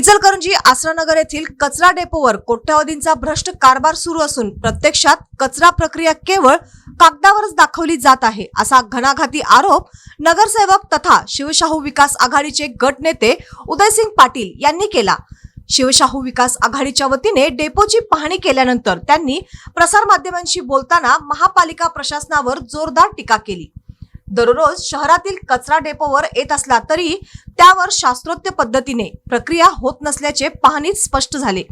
इचलकरंजी आसरानगर येथील कचरा डेपोवर कोट्यावधींचा भ्रष्ट कारभार सुरू असून प्रत्यक्षात कचरा प्रक्रिया केवळ कागदावरच दाखवली जात आहे, असा घणाघाती आरोप नगरसेवक तथा शिवशाहू विकास आघाडीचे गट नेते उदयसिंग पाटील यांनी केला। शिवशाहू विकास आघाडीच्या वतीने डेपोची पाहणी केल्यानंतर त्यांनी प्रसारमाध्यमांशी बोलताना महापालिका प्रशासनावर जोरदार टीका केली। दररोज शहरातील कचरा डेपोवर येत असला तरी त्यावर शास्त्रोक्त पद्धतीने प्रक्रिया होत नसल्याचे पाहणीत स्पष्ट झाले।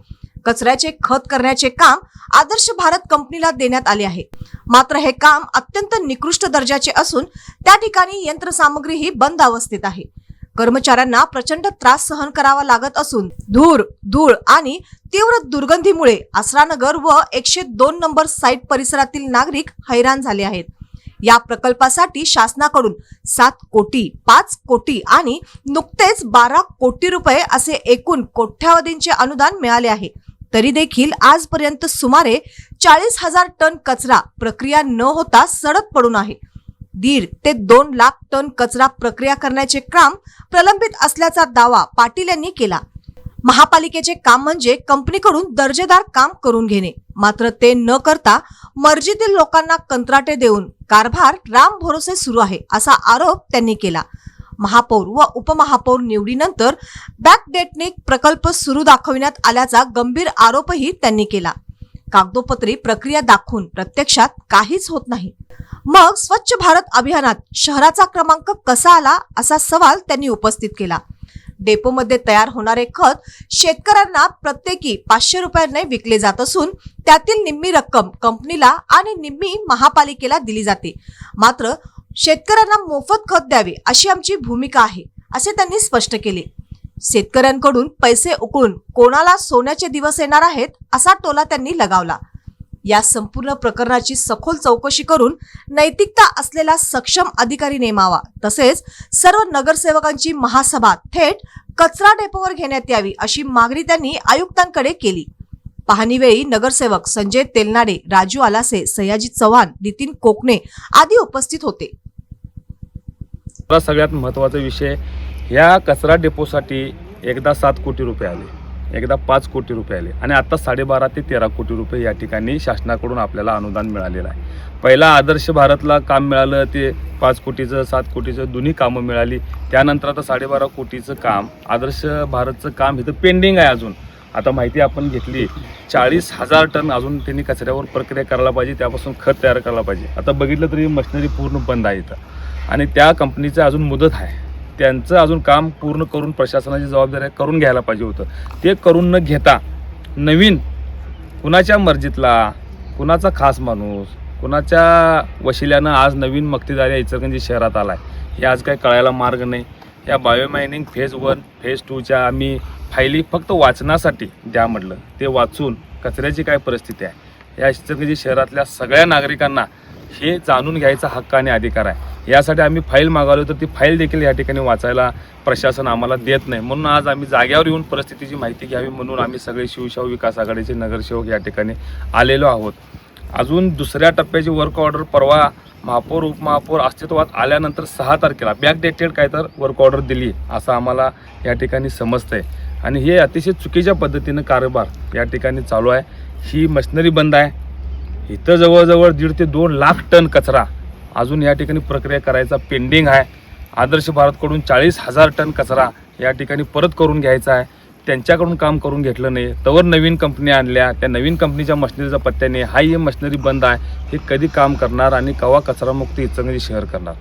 कचऱ्याचे खत करण्याचे काम आदर्श भारत कंपनीला देण्यात आले आहे, मात्र हे काम अत्यंत निकृष्ट दर्जाचे असून त्या ठिकाणी यंत्रसामग्रीही बंद अवस्थेत आहे। कर्मचाऱ्यांना प्रचंड त्रास सहन करावा लागत असून धूळ आणि तीव्र दुर्गंधीमुळे आसरानगर व 102 नंबर साइट परिसरातील नागरिक हैराण झाले आहेत। या प्रकल्पासाठी शासनाकडून 7 कोटी, 5 कोटी आणि नुकतेच 12 कोटी रुपये असे एकूण कोट्यावधींचे अनुदान मिळाले आहे। तरी देखील आजपर्यंत सुमारे 40,000 टन कचरा प्रक्रिया न होता सडक पडून आहे। 1.5 ते 2 लाख टन कचरा प्रक्रिया करण्याचे काम प्रलंबित असल्याचा दावा पाटील यांनी केला। महापालिकेचे काम म्हणजे कंपनीकडून दर्जेदार काम करून घेणे, मात्र ते न करता मर्जीतील लोकांना कंत्राटे देऊन कारभार राम भरोसे सुरू आहे, असा आरोप त्यांनी केला। महापौर व उपमहापौर निवडीनंतर बॅकडेटने प्रकल्प सुरू दाखविण्यात आल्याचा गंभीर आरोपही त्यांनी केला। कागदोपत्री प्रक्रिया दाखवून प्रत्यक्षात काहीच होत नाही। मग स्वच्छ भारत अभियानात शहराचा क्रमांक कसा आला, असा सवाल त्यांनी उपस्थित केला। डेपोमध्ये तयार होणारे खत शेतकऱ्यांना प्रत्येकी 500 रुपयांनी विकले जात असून त्यातील निम्मी रक्कम कंपनीला आणि निम्मी महापालिकेला दिली जाते, मात्र शेतकऱ्यांना मोफत खत द्यावे अशी आमची भूमिका आहे, असे त्यांनी स्पष्ट केले। शेतकऱ्यांकडून पैसे उकळून कोणाला सोन्याचे दिवस येणार आहेत, असा टोला त्यांनी लगावला। या संपूर्ण प्रकरणाची सखोल चौकशी करून नैतिकता असलेला सक्षम अधिकारी नेमावा, तसेच सर्व नगरसेवकांची महासभा थेट कचरा डेपोवर घेण्यात यावी, अशी मागणी त्यांनी आयुक्तांकडे केली। पाहणीवेळी नगरसेवक संजय तेलनाडे, राजू आलासे, सयाजी चव्हाण, नितीन कोकणे आदी उपस्थित होते। सगळ्यात महत्त्वाचा विषय, या कचरा डेपोसाठी एकदा 7 कोटी रुपये आले, एकदा 5 कोटी रुपये आले आणि आता 12.5 ते 13 कोटी रुपये या ठिकाणी शासनाकडून आपल्याला अनुदान मिळालेलं आहे। पहिला आदर्श भारतला काम मिळालं, ते 5 कोटीचं 7 कोटीचं दोन्ही कामं मिळाली। त्यानंतर आता 12.5 कोटीचं काम, आदर्श भारतचं काम इथं पेंडिंग आहे अजून। आता माहिती आपण घेतली, 40,000 टन अजून त्यांनी कचऱ्यावर प्रक्रिया करायला पाहिजे, त्यापासून खत तयार करायला पाहिजे। आता बघितलं तरी मशिनरी पूर्ण बंद आहे इथं आणि त्या कंपनीचं अजून मुदत आहे, त्यांचं अजून काम पूर्ण करून प्रशासनाची जबाबदारी करून घ्यायला पाहिजे होतं। ते करून न घेता नवीन कुणाच्या मर्जीतला, कुणाचा खास माणूस, कुणाच्या वशिल्यानं आज नवीन मक्तेदार या इचलकरंजी शहरात आला आहे, हे आज काही कळायला मार्ग नाही। या बायोमायनिंग फेज 1 फेज 2च्या आम्ही फायली फक्त वाचनासाठी द्या म्हटलं, ते वाचून कचऱ्याची काय परिस्थिती आहे या इचलकरंजी शहरातल्या सगळ्या नागरिकांना हे जाणून घ्यायचा हक्क आणि अधिकार आहे। यासाठी आम्ही फाईल मागवली, तर ती फाईल देखील या ठिकाणी वाचायला प्रशासन आम्हाला देत नाही, म्हणून आज आम्ही जाग्यावर येऊन परिस्थितीची माहिती घ्यावी म्हणून आम्ही सगळे शिवशाहू विकास आघाडीचे नगरसेवक या ठिकाणी आलेलो आहोत। अजून दुसऱ्या टप्प्याची वर्क ऑर्डर परवा महापौर उपमहापौर अस्तित्वात आल्यानंतर 6 तारखेला बॅकडेटेड काय तर वर्क ऑर्डर दिली असं आम्हाला या ठिकाणी समजतंय आणि हे अतिशय चुकीच्या पद्धतीनं कारभार या ठिकाणी चालू आहे। ही मशिनरी बंद आहे, इथं जवळजवळ 1.5 ते 2 लाख टन कचरा अजून या ठिकाणी प्रक्रिया करायचा पेंडिंग आहे। आदर्श भारतकडून 40,000 टन कचरा या ठिकाणी परत करून घ्यायचा आहे, त्यांच्याकडून काम करून घेतलं नाही, तवर नवीन कंपनी आणल्या, त्या नवीन कंपनीच्या मशिनरीचा पत्त्याने ही मशिनरी बंद आहे, हे कधी काम करणार आणि केव्हा कचरामुक्त इचलकरंजी शहर करणार।